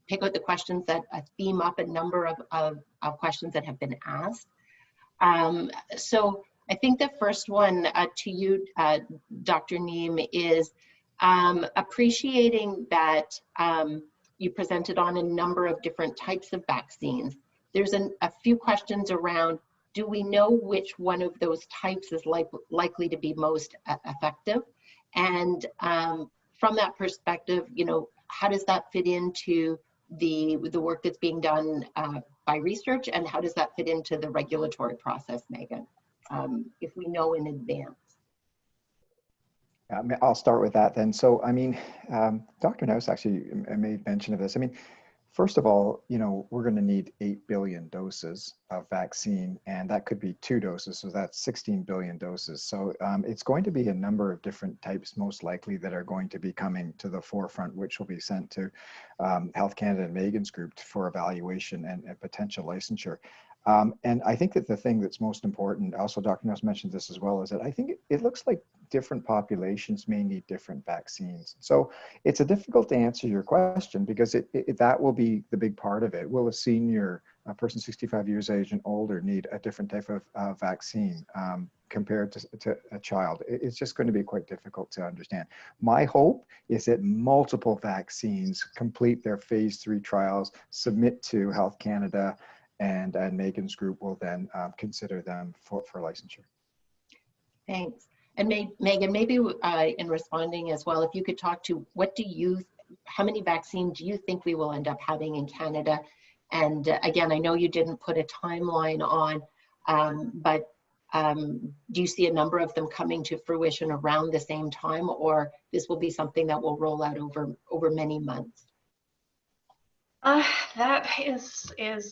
pick out the questions that theme up a number of questions that have been asked. So I think the first one to you, Dr. Neem, is appreciating that you presented on a number of different types of vaccines. There's a few questions around, do we know which one of those types is likely to be most effective? And from that perspective, you know, how does that fit into the work that's being done by research, and how does that fit into the regulatory process, Megan, if we know in advance? I'll start with that then. So, I mean, Dr. Noss actually made mention of this. I mean, first of all, you know, we're going to need 8 billion doses of vaccine, and that could be 2 doses, so that's 16 billion doses. So it's going to be a number of different types, most likely, that are going to be coming to the forefront, which will be sent to Health Canada and Megan's group for evaluation and potential licensure. And I think that the thing that's most important, also Dr. Noss mentioned this as well, is that I think it looks like different populations may need different vaccines. So it's a difficult to answer your question, because that will be the big part of it. Will a senior, a person 65 years age and older, need a different type of vaccine compared to a child? It's just going to be quite difficult to understand. My hope is that multiple vaccines complete their phase 3 trials, submit to Health Canada, and Megan's group will then consider them for licensure. Thanks. And Megan, maybe in responding as well, if you could talk to how many vaccines do you think we will end up having in Canada? And again, I know you didn't put a timeline on, but do you see a number of them coming to fruition around the same time, or this will be something that will roll out over many months? That is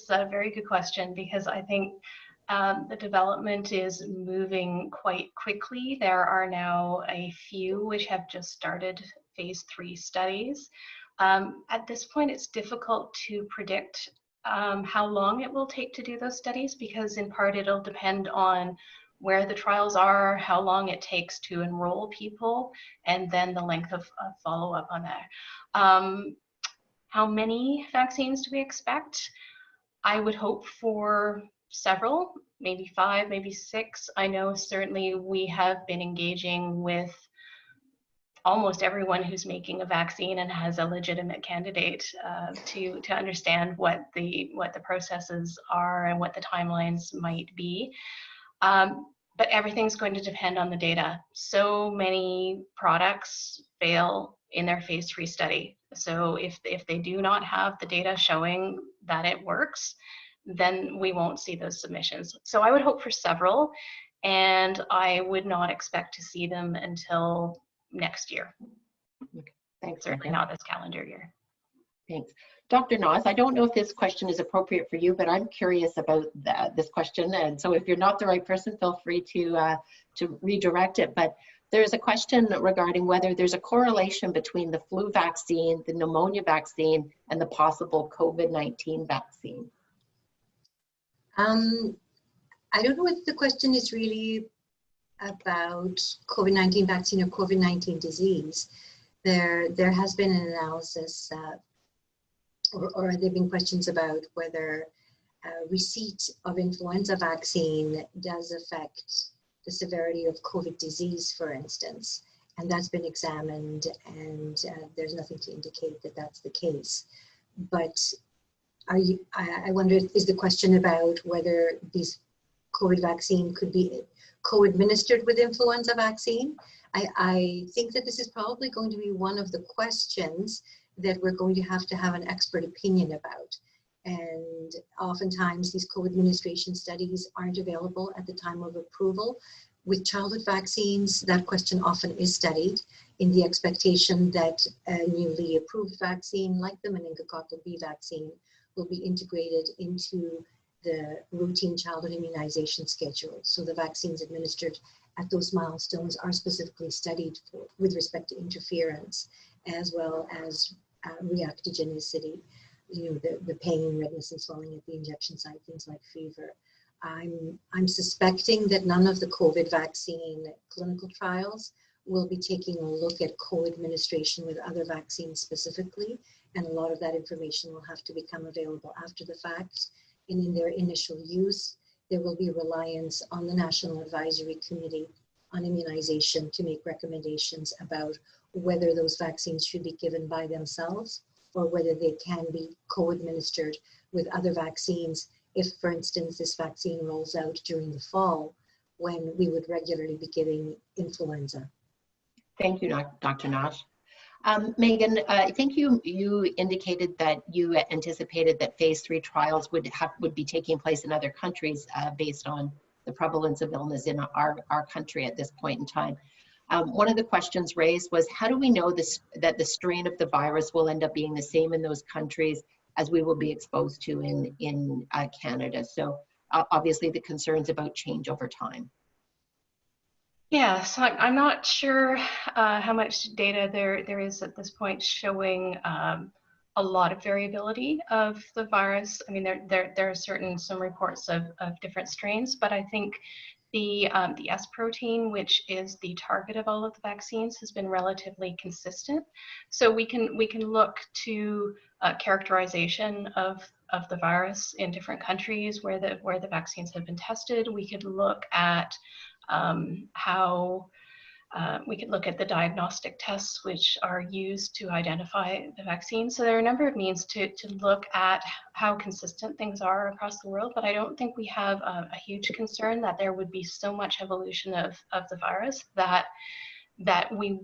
a very good question, because I think the development is moving quite quickly. There are now a few which have just started phase 3 studies. At this point, it's difficult to predict how long it will take to do those studies, because in part it'll depend on where the trials are, how long it takes to enroll people, and then the length of follow-up on that. How many vaccines do we expect? I would hope for several, maybe 5, maybe 6. I know certainly we have been engaging with almost everyone who's making a vaccine and has a legitimate candidate to understand what the processes are and what the timelines might be. But everything's going to depend on the data. So many products fail in their phase 3 study. So if they do not have the data showing that it works, then we won't see those submissions. So I would hope for several, and I would not expect to see them until next year. Okay. Thanks. Certainly not this calendar year. Thanks. Dr. Noss, I don't know if this question is appropriate for you, but I'm curious about this question. And so if you're not the right person, feel free to redirect it. But there's a question regarding whether there's a correlation between the flu vaccine, the pneumonia vaccine, and the possible COVID-19 vaccine. I don't know if the question is really about COVID-19 vaccine or COVID-19 disease. There has been an analysis, or there have been questions about whether receipt of influenza vaccine does affect the severity of COVID disease, for instance. And that's been examined, and there's nothing to indicate that that's the case. But I wonder, is the question about whether these COVID vaccine could be co-administered with influenza vaccine? I think that this is probably going to be one of the questions that we're going to have an expert opinion about. And oftentimes these co-administration studies aren't available at the time of approval. With childhood vaccines, that question often is studied in the expectation that a newly approved vaccine like the meningococcal B vaccine will be integrated into the routine childhood immunization schedule. So the vaccines administered at those milestones are specifically studied with respect to interference, as well as reactogenicity, the pain, redness, and swelling at the injection site, things like fever. I'm suspecting that none of the COVID vaccine clinical trials will be taking a look at co-administration with other vaccines specifically, and a lot of that information will have to become available after the fact. And in their initial use, there will be reliance on the National Advisory Committee on Immunization to make recommendations about whether those vaccines should be given by themselves or whether they can be co-administered with other vaccines if, for instance, this vaccine rolls out during the fall when we would regularly be giving influenza. Thank you, Dr. Noss. Megan, I think you indicated that you anticipated that phase 3 trials would be taking place in other countries based on the prevalence of illness in our country at this point in time. One of the questions raised was, how do we know that the strain of the virus will end up being the same in those countries as we will be exposed to in Canada? So obviously the concerns about change over time. Yeah, so I'm not sure how much data there is at this point showing a lot of variability of the virus. I mean, there are some reports of different strains, but I think the S protein, which is the target of all of the vaccines, has been relatively consistent. So we can look to characterization of the virus in different countries where the vaccines have been tested. We could look at we could look at the diagnostic tests which are used to identify the vaccine. So there are a number of means to look at how consistent things are across the world, but I don't think we have a huge concern that there would be so much evolution of the virus that we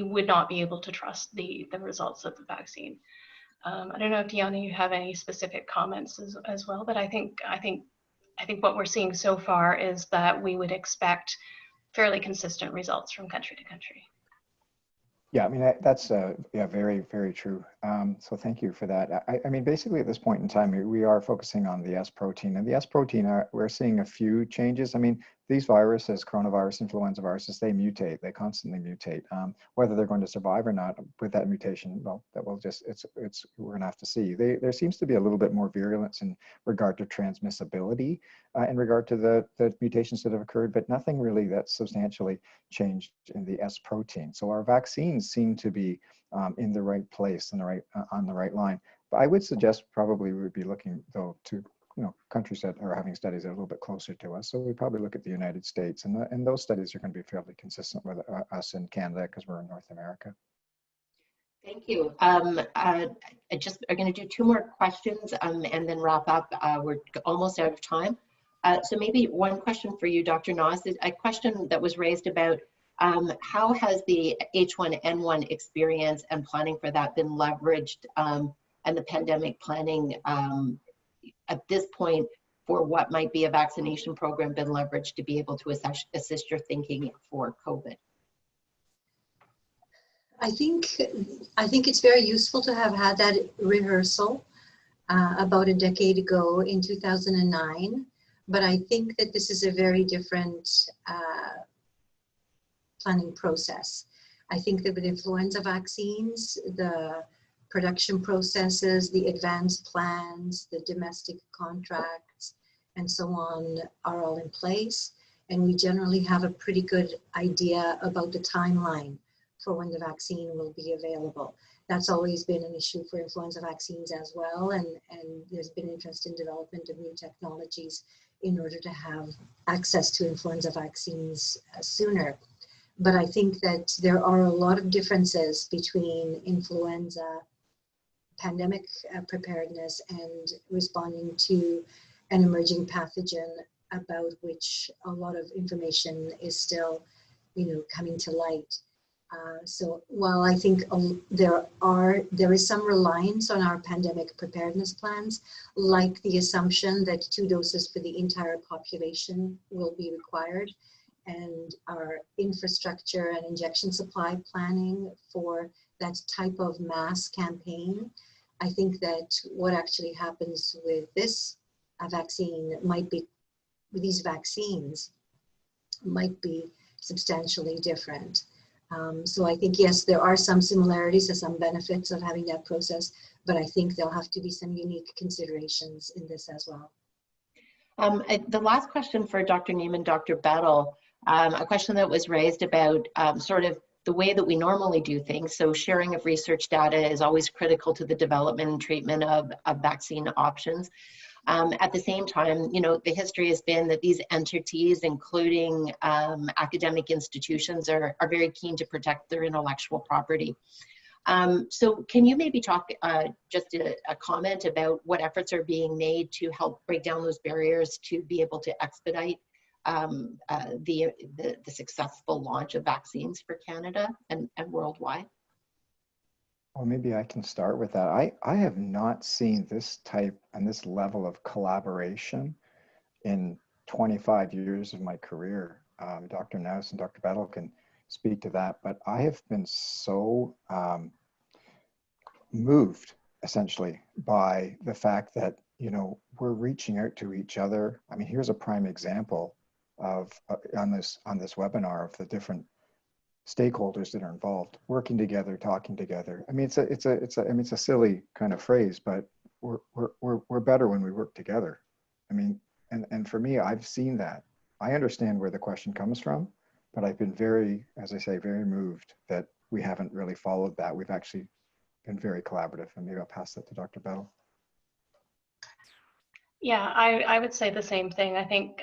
would not be able to trust the results of the vaccine. I don't know if Diana, you have any specific comments as well, but I think what we're seeing so far is that we would expect fairly consistent results from country to country. Yeah, I mean, that's yeah, very, very true. So thank you for that. I mean, basically at this point in time, we are focusing on the S protein, and the S protein, we're seeing a few changes. I mean, these viruses, coronavirus, influenza viruses, they mutate, they constantly mutate. Whether they're going to survive or not with that mutation, well, that will just, we're gonna have to see. There seems to be a little bit more virulence in regard to transmissibility in regard to the mutations that have occurred, but nothing really that's substantially changed in the S protein. So our vaccines seem to be in the right place and on the right line. But I would suggest probably we would be looking though to countries that are having studies that are a little bit closer to us. So we probably look at the United States, and those studies are going to be fairly consistent with us in Canada because we're in North America. Thank you. I just are going to do 2 more questions and then wrap up. We're almost out of time. So maybe one question for you, Dr. Noss, is a question that was raised about how has the H1N1 experience and planning for that been leveraged, and the pandemic planning at this point for what might be a vaccination program been leveraged to be able to assist your thinking for COVID? I think it's very useful to have had that rehearsal about a decade ago in 2009. But I think that this is a very different planning process. I think that with influenza vaccines, the production processes, the advanced plans, the domestic contracts, and so on are all in place. And we generally have a pretty good idea about the timeline for when the vaccine will be available. That's always been an issue for influenza vaccines as well. And there's been interest in development of new technologies in order to have access to influenza vaccines sooner. But I think that there are a lot of differences between influenza pandemic preparedness and responding to an emerging pathogen about which a lot of information is still, coming to light. So while I think there is some reliance on our pandemic preparedness plans, like the assumption that 2 doses for the entire population will be required, and our infrastructure and injection supply planning for that type of mass campaign, I think that what actually happens with this vaccine these vaccines might be substantially different. So I think, yes, there are some similarities and some benefits of having that process, but I think there'll have to be some unique considerations in this as well. The last question for Dr. Neiman, Dr. Bettel, a question that was raised about sort of the way that we normally do things. So sharing of research data is always critical to the development and treatment of vaccine options. At the same time, the history has been that these entities, including academic institutions, are very keen to protect their intellectual property. So can you maybe talk just a comment about what efforts are being made to help break down those barriers to be able to expedite the successful launch of vaccines for Canada and worldwide? Well, maybe I can start with that. I have not seen this type and this level of collaboration in 25 years of my career. Dr. Naus and Dr. Bettel can speak to that, but I have been so moved essentially by the fact that, we're reaching out to each other. I mean, here's a prime example of on this webinar of the different stakeholders that are involved, working together, talking together. I mean, it's a silly kind of phrase, but we're better when we work together. I mean, and for me, I've seen that. I understand where the question comes from, but I've been very, as I say, very moved that we haven't really followed that. We've actually been very collaborative, and maybe I'll pass that to Dr. Bettel. Yeah, I would say the same thing. I think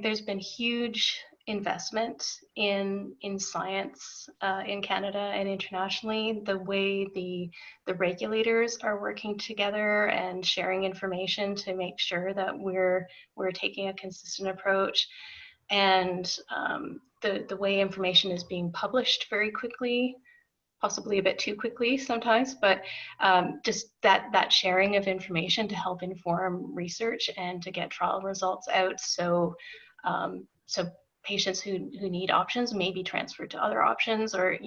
there's been huge investment in science in Canada and internationally. The way the regulators are working together and sharing information to make sure that we're taking a consistent approach, and the way information is being published very quickly, possibly a bit too quickly sometimes, but just that sharing of information to help inform research and to get trial results out, so patients who need options may be transferred to other options, or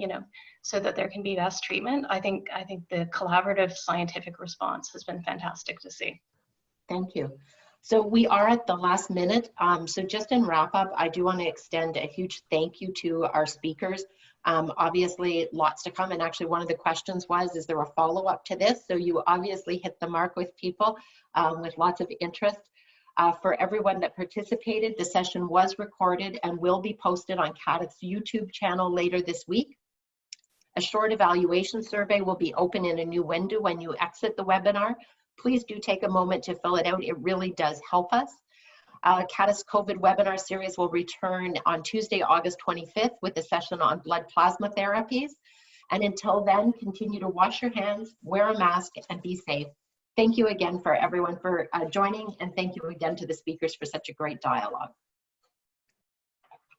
so that there can be best treatment. I think the collaborative scientific response has been fantastic to see. Thank you. So we are at the last minute. So just in wrap up, I do want to extend a huge thank you to our speakers. Obviously lots to come, and actually one of the questions was, is there a follow-up to this? So you obviously hit the mark with people with lots of interest. For everyone that participated, the session was recorded and will be posted on CADTH's YouTube channel later this week. A short evaluation survey will be open in a new window when you exit the webinar. Please do take a moment to fill it out. It really does help us. CADTH's COVID webinar series will return on Tuesday, August 25th with a session on blood plasma therapies. And until then, continue to wash your hands, wear a mask, and be safe. Thank you again for everyone for joining, and thank you again to the speakers for such a great dialogue.